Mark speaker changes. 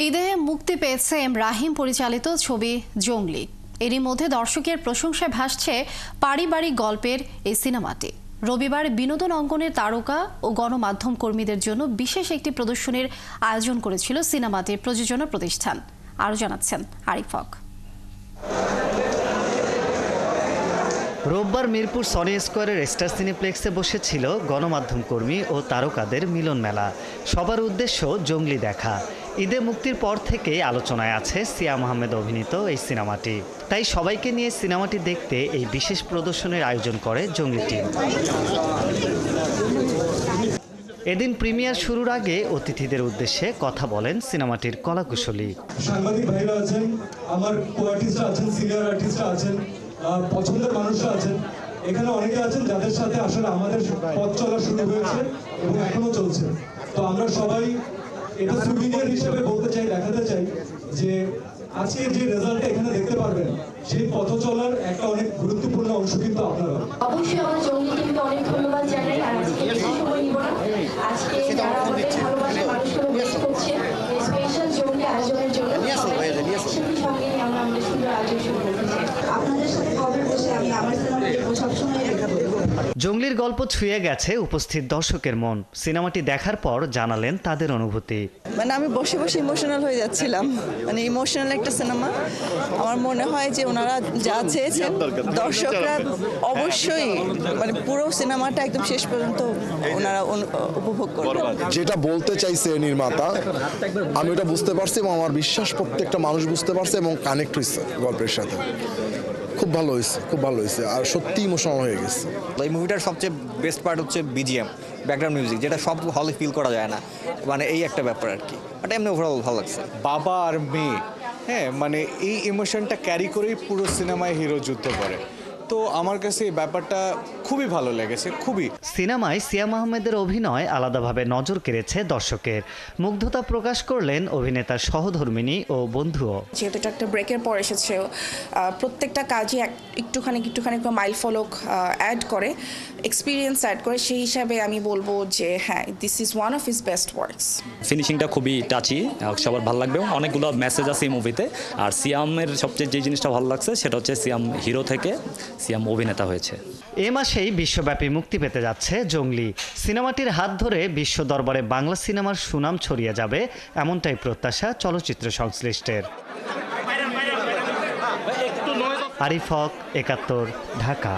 Speaker 1: ঈদে মুক্তি পেয়েছে এম রাহিম পরিচালিত ছবি জঙ্গলি। এরই মধ্যে দর্শকের প্রশংসায় ভাসছে পারিবারিক গল্পের এই সিনেমাটি। রবিবার বিনোদন অঙ্গনের তারকা ও গণমাধ্যম কর্মীদের জন্য বিশেষ একটি প্রদর্শনীর আয়োজন করেছিল সিনেমাটির প্রযোজনা প্রতিষ্ঠান। আরও জানাচ্ছেন আরিফ হক।
Speaker 2: রোববার মিরপুর সনি স্কয়ারের স্টার সিনেপ্লেক্সে বসেছিল গণমাধ্যম কর্মী ও তারকাদের মিলন মেলা। সবার উদ্দেশ্য জঙ্গলি দেখা। ঈদে মুক্তির পর থেকে আলোচনায় আছে সিয়াম আহমেদ অভিনীত এই সিনেমাটি। তাই সবাইকে নিয়ে সিনেমাটি দেখতে এই বিশেষ প্রদর্শনীর আয়োজন করে জঙ্গলি টিম। এদিন প্রিমিয়ার শুরুর আগে অতিথিদের উদ্দেশ্যে কথা বলেন সিনেমাটির কলাকুশলী।
Speaker 3: সাংবাদিক ভাইরা আছেন, আমার কো-আর্টিস্টরা আছেন, সিনিয়র আর্টিস্টরা আছেন, পছন্দের মানুষরা আছেন। এখানে অনেকে আছেন যাদের সাথে আসলে আমাদের পথ চলা শুরু হয়েছে এবং এখনো চলছে। তো আমরা সবাই এটা সুবিনিয়ার হিসেবে বলতে চাই, দেখাতে চাই যে আজকে যে রেজাল্টটা এখানে দেখতে পারবেন সেই পথ চলার একটা অনেক গুরুত্বপূর্ণ অংশ কিন্তু আপনারা।
Speaker 4: অবশ্যই আমরা জঙ্গলি টিমকে অনেক ধন্যবাদ জানাই। আর আজকে বেশি সময় নিব না। আজকে যারা আমাদের ভালোবাসার মানুষগুলো ওয়েট করছে স্পেশাল জঙ্গলি আয়োজনের জন্য সঙ্গে আমরা আমাদের সুন্দর আয়োজন শুরু করতে চাই। আপনাদের সাথে কবে বসে আমি আমার সিনেমাটি সবসময় দেখাবো।
Speaker 2: জঙ্গলির গল্প ছুঁয়ে গেছে উপস্থিত দর্শকের মন। সিনেমাটি দেখার পর জানালেন তাদের অনুভূতি।
Speaker 5: আমি বসে বসে ইমোশনাল হয়ে যাচ্ছিলাম। ইমোশনাল একটা সিনেমা। আমার মনে হয় যে ওনারা যা চেয়েছেন দর্শকরা অবশ্যই পুরো সিনেমাটা একদম শেষ পর্যন্ত ওনারা উপভোগ করবেন।
Speaker 6: যেটা বলতে চাইছে নির্মাতা আমি ওটা বুঝতে পারছি এবং আমার বিশ্বাস প্রত্যেকটা মানুষ বুঝতে পারছে এবং কানেক্ট হয়েছে গল্পের সাথে। খুব ভালো হয়েছে, খুব ভালো হয়েছে আর সত্যি ইমোশনাল হয়ে গেছে।
Speaker 7: এই মুভিটার সবচেয়ে বেস্ট পার্ট হচ্ছে বিজিএম, ব্যাকগ্রাউন্ড মিউজিক, যেটা সব হলে ফিল করা যায় না। এই একটা ব্যাপার আর কি। বাট এমনি ওভারঅল ভালো লাগছে।
Speaker 8: বাবা আর মেয়ে, এই ইমোশনটা ক্যারি করেই পুরো সিনেমায় হিরো যুদ্ধ করে। তো আমার কাছে এই ব্যাপারটা খুবই ভালো লেগেছে, খুবই।
Speaker 2: সিনেমায় সিয়াম আহমেদের অভিনয় আলাদাভাবে নজর কেড়েছে দর্শকের। মুগ্ধতা প্রকাশ করলেন অভিনেতার সহধর্মিণী ও বন্ধুও।
Speaker 9: যেহেতু এটা একটা ব্রেকের পর এসেছে, প্রত্যেকটা কাজে একটুখানি মাইল ফলক অ্যাড করে, এক্সপিরিয়েন্স অ্যাড করে। সেই হিসাবে আমি বলবো যে হ্যাঁ, this is one of his best works.
Speaker 10: ফিনিশিংটা খুবই টাচি, সবার ভালো লাগবে। অনেকগুলো মেসেজ আছে এই মুভিতে। আর সিয়ামের সবচেয়ে যে জিনিসটা ভালো লাগছে সেটা হচ্ছে সিয়াম হিরো থেকে সিয়াম অভিনেতা হয়েছে।
Speaker 2: এ মাসেই বিশ্বব্যাপী মুক্তি পেতে যাচ্ছে জঙ্গলি। সিনেমাটির হাত ধরে বিশ্ব দরবারে বাংলা সিনেমার সুনাম ছড়িয়ে যাবে, এমনটাই প্রত্যাশা চলচ্চিত্র সংশ্লিষ্টের। আরিফ হক, ৭১, ঢাকা।